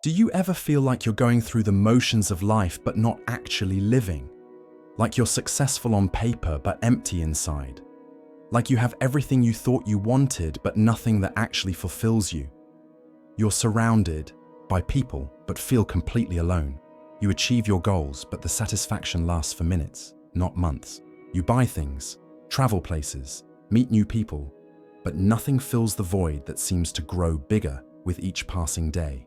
Do you ever feel like you're going through the motions of life but not actually living? Like you're successful on paper but empty inside? Like you have everything you thought you wanted but nothing that actually fulfills you? You're surrounded by people but feel completely alone. You achieve your goals but the satisfaction lasts for minutes, not months. You buy things, travel places, meet new people, but nothing fills the void that seems to grow bigger with each passing day.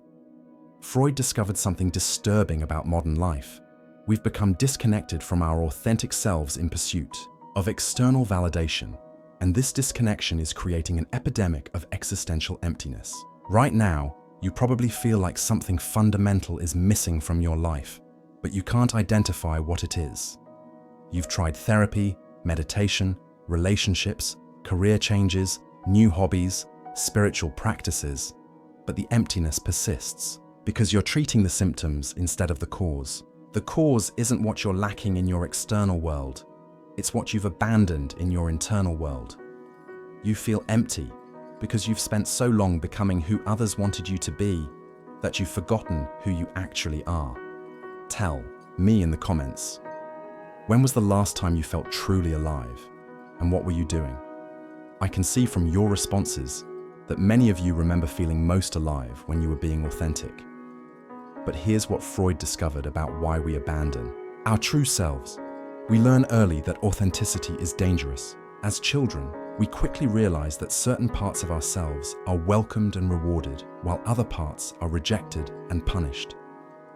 Freud discovered something disturbing about modern life. We've become disconnected from our authentic selves in pursuit of external validation, and this disconnection is creating an epidemic of existential emptiness. Right now, you probably feel like something fundamental is missing from your life, but you can't identify what it is. You've tried therapy, meditation, relationships, career changes, new hobbies, spiritual practices, but the emptiness persists because you're treating the symptoms instead of the cause. The cause isn't what you're lacking in your external world, it's what you've abandoned in your internal world. You feel empty because you've spent so long becoming who others wanted you to be that you've forgotten who you actually are. Tell me in the comments, when was the last time you felt truly alive, and what were you doing? I can see from your responses that many of you remember feeling most alive when you were being authentic. But here's what Freud discovered about why we abandon our true selves. We learn early that authenticity is dangerous. As children, we quickly realize that certain parts of ourselves are welcomed and rewarded, while other parts are rejected and punished.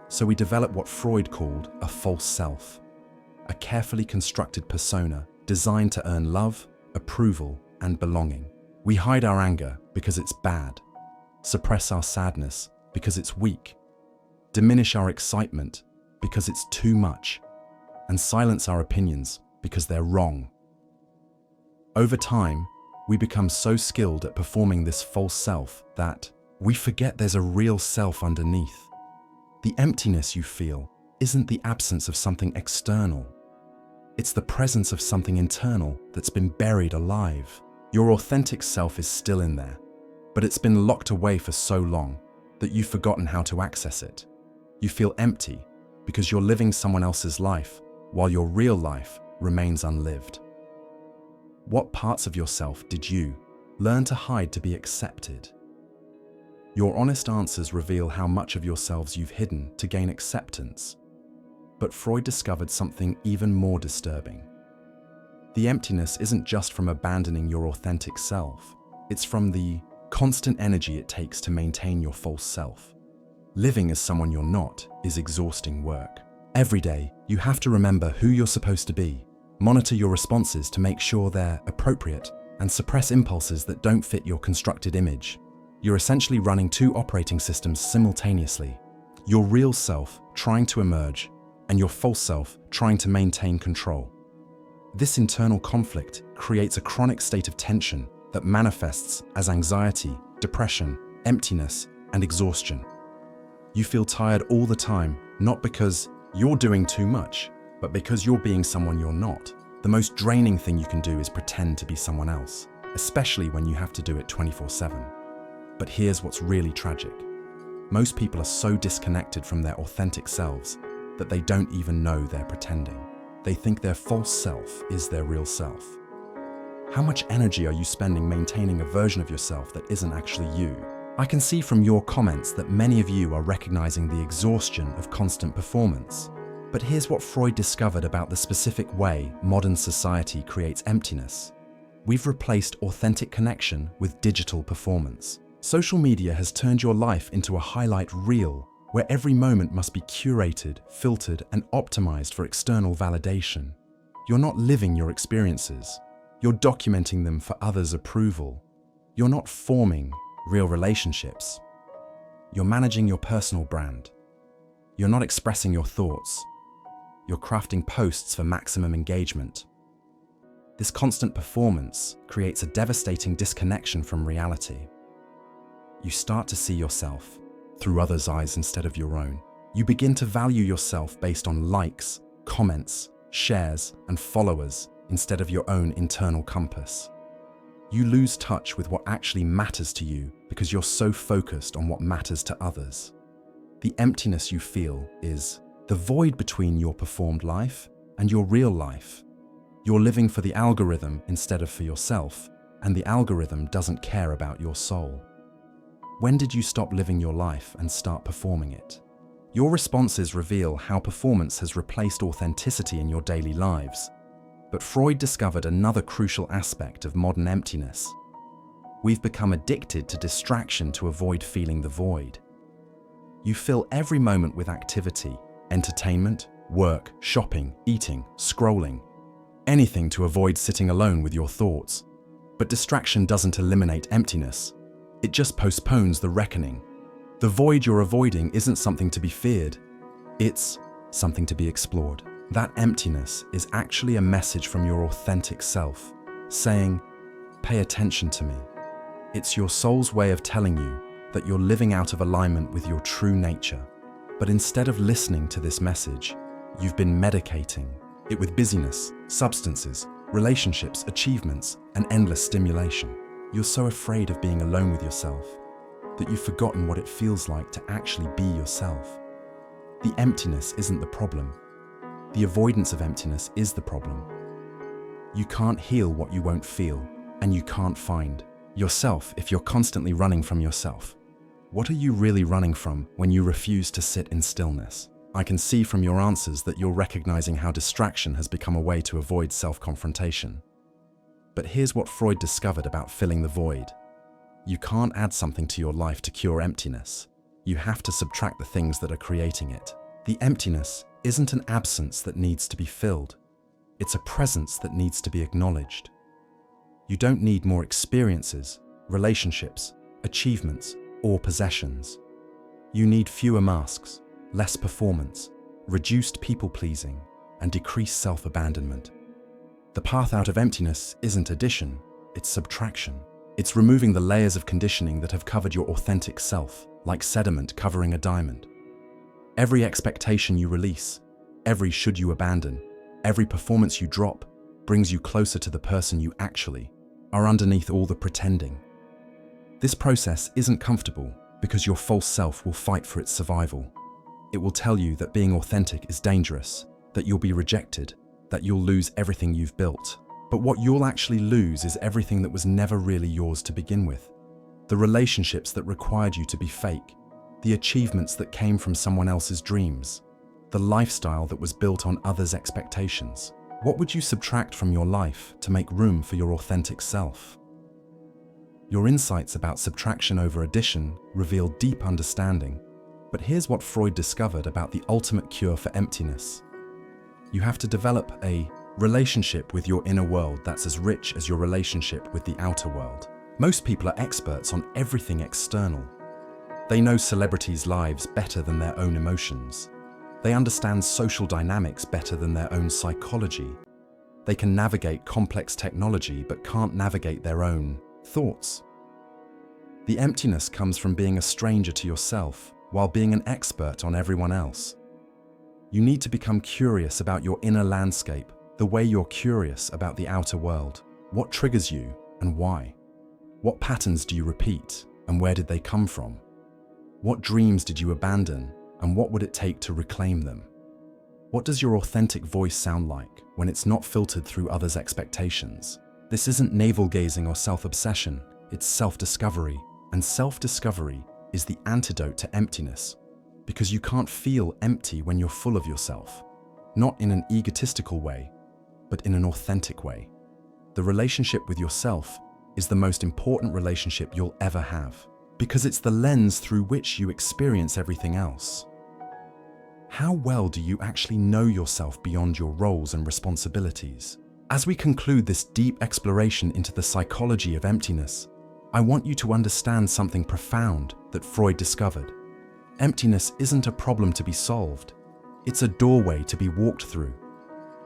So we develop what Freud called a false self, a carefully constructed persona designed to earn love, approval, and belonging. We hide our anger because it's bad, suppress our sadness because it's weak, diminish our excitement because it's too much, and silence our opinions because they're wrong. Over time, we become so skilled at performing this false self that we forget there's a real self underneath. The emptiness you feel isn't the absence of something external. It's the presence of something internal that's been buried alive. Your authentic self is still in there, but it's been locked away for so long that you've forgotten how to access it. You feel empty because you're living someone else's life while your real life remains unlived. What parts of yourself did you learn to hide to be accepted? Your honest answers reveal how much of yourselves you've hidden to gain acceptance. But Freud discovered something even more disturbing. The emptiness isn't just from abandoning your authentic self, it's from the constant energy it takes to maintain your false self. Living as someone you're not is exhausting work. Every day, you have to remember who you're supposed to be, monitor your responses to make sure they're appropriate, and suppress impulses that don't fit your constructed image. You're essentially running two operating systems simultaneously: your real self trying to emerge, and your false self trying to maintain control. This internal conflict creates a chronic state of tension that manifests as anxiety, depression, emptiness, and exhaustion. You feel tired all the time, not because you're doing too much, but because you're being someone you're not. The most draining thing you can do is pretend to be someone else, especially when you have to do it 24/7. But here's what's really tragic. Most people are so disconnected from their authentic selves that they don't even know they're pretending. They think their false self is their real self. How much energy are you spending maintaining a version of yourself that isn't actually you? I can see from your comments that many of you are recognizing the exhaustion of constant performance. But here's what Freud discovered about the specific way modern society creates emptiness. We've replaced authentic connection with digital performance. Social media has turned your life into a highlight reel, where every moment must be curated, filtered, and optimized for external validation. You're not living your experiences. You're documenting them for others' approval. You're not forming real relationships. You're managing your personal brand. You're not expressing your thoughts. You're crafting posts for maximum engagement. This constant performance creates a devastating disconnection from reality. You start to see yourself through others' eyes instead of your own. You begin to value yourself based on likes, comments, shares, and followers instead of your own internal compass. You lose touch with what actually matters to you because you're so focused on what matters to others. The emptiness you feel is the void between your performed life and your real life. You're living for the algorithm instead of for yourself, and the algorithm doesn't care about your soul. When did you stop living your life and start performing it? Your responses reveal how performance has replaced authenticity in your daily lives. But Freud discovered another crucial aspect of modern emptiness. We've become addicted to distraction to avoid feeling the void. You fill every moment with activity, entertainment, work, shopping, eating, scrolling, anything to avoid sitting alone with your thoughts. But distraction doesn't eliminate emptiness. It just postpones the reckoning. The void you're avoiding isn't something to be feared. It's something to be explored. That emptiness is actually a message from your authentic self, saying, "Pay attention to me." It's your soul's way of telling you that you're living out of alignment with your true nature. But instead of listening to this message, you've been medicating it with busyness, substances, relationships, achievements, and endless stimulation. You're so afraid of being alone with yourself that you've forgotten what it feels like to actually be yourself. The emptiness isn't the problem. The avoidance of emptiness is the problem. You can't heal what you won't feel, and you can't find yourself if you're constantly running from yourself. What are you really running from when you refuse to sit in stillness? I can see from your answers that you're recognizing how distraction has become a way to avoid self-confrontation. But here's what Freud discovered about filling the void. You can't add something to your life to cure emptiness. You have to subtract the things that are creating it. The emptiness isn't an absence that needs to be filled. It's a presence that needs to be acknowledged. You don't need more experiences, relationships, achievements, or possessions. You need fewer masks, less performance, reduced people-pleasing, and decreased self-abandonment. The path out of emptiness isn't addition, it's subtraction. It's removing the layers of conditioning that have covered your authentic self, like sediment covering a diamond. Every expectation you release, every should you abandon, every performance you drop, brings you closer to the person you actually are underneath all the pretending. This process isn't comfortable because your false self will fight for its survival. It will tell you that being authentic is dangerous, that you'll be rejected, that you'll lose everything you've built. But what you'll actually lose is everything that was never really yours to begin with. The relationships that required you to be fake, the achievements that came from someone else's dreams, the lifestyle that was built on others' expectations. What would you subtract from your life to make room for your authentic self? Your insights about subtraction over addition reveal deep understanding. But here's what Freud discovered about the ultimate cure for emptiness. You have to develop a relationship with your inner world that's as rich as your relationship with the outer world. Most people are experts on everything external. They know celebrities' lives better than their own emotions. They understand social dynamics better than their own psychology. They can navigate complex technology but can't navigate their own thoughts. The emptiness comes from being a stranger to yourself while being an expert on everyone else. You need to become curious about your inner landscape, the way you're curious about the outer world. What triggers you and why? What patterns do you repeat and where did they come from? What dreams did you abandon and what would it take to reclaim them? What does your authentic voice sound like when it's not filtered through others' expectations? This isn't navel-gazing or self-obsession, it's self-discovery. And self-discovery is the antidote to emptiness, because you can't feel empty when you're full of yourself. Not in an egotistical way, but in an authentic way. The relationship with yourself is the most important relationship you'll ever have, because it's the lens through which you experience everything else. How well do you actually know yourself beyond your roles and responsibilities? As we conclude this deep exploration into the psychology of emptiness, I want you to understand something profound that Freud discovered. Emptiness isn't a problem to be solved. It's a doorway to be walked through.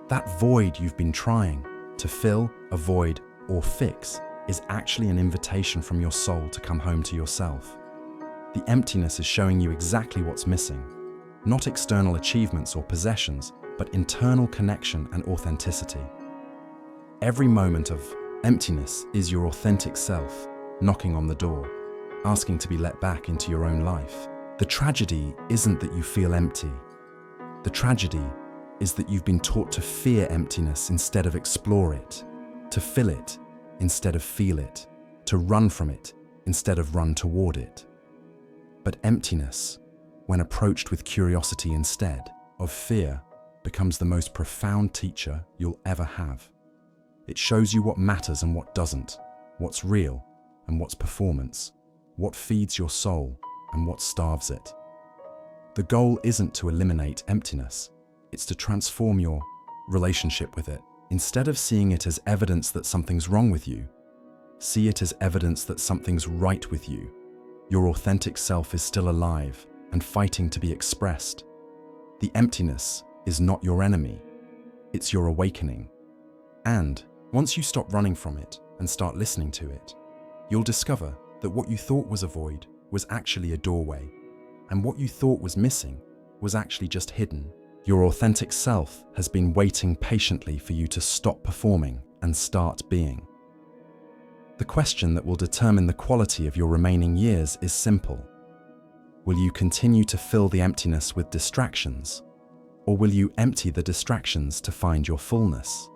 That void you've been trying to fill, avoid, or fix is actually an invitation from your soul to come home to yourself. The emptiness is showing you exactly what's missing. Not external achievements or possessions, but internal connection and authenticity. Every moment of emptiness is your authentic self knocking on the door, asking to be let back into your own life. The tragedy isn't that you feel empty. The tragedy is that you've been taught to fear emptiness instead of explore it, to fill it instead of feel it, to run from it instead of run toward it. But emptiness, when approached with curiosity instead of fear, becomes the most profound teacher you'll ever have. It shows you what matters and what doesn't, what's real and what's performance, what feeds your soul and what starves it. The goal isn't to eliminate emptiness, it's to transform your relationship with it. Instead of seeing it as evidence that something's wrong with you, see it as evidence that something's right with you. Your authentic self is still alive and fighting to be expressed. The emptiness is not your enemy, it's your awakening. And once you stop running from it and start listening to it, you'll discover that what you thought was a void was actually a doorway, and what you thought was missing was actually just hidden. Your authentic self has been waiting patiently for you to stop performing and start being. The question that will determine the quality of your remaining years is simple. Will you continue to fill the emptiness with distractions, or will you empty the distractions to find your fullness?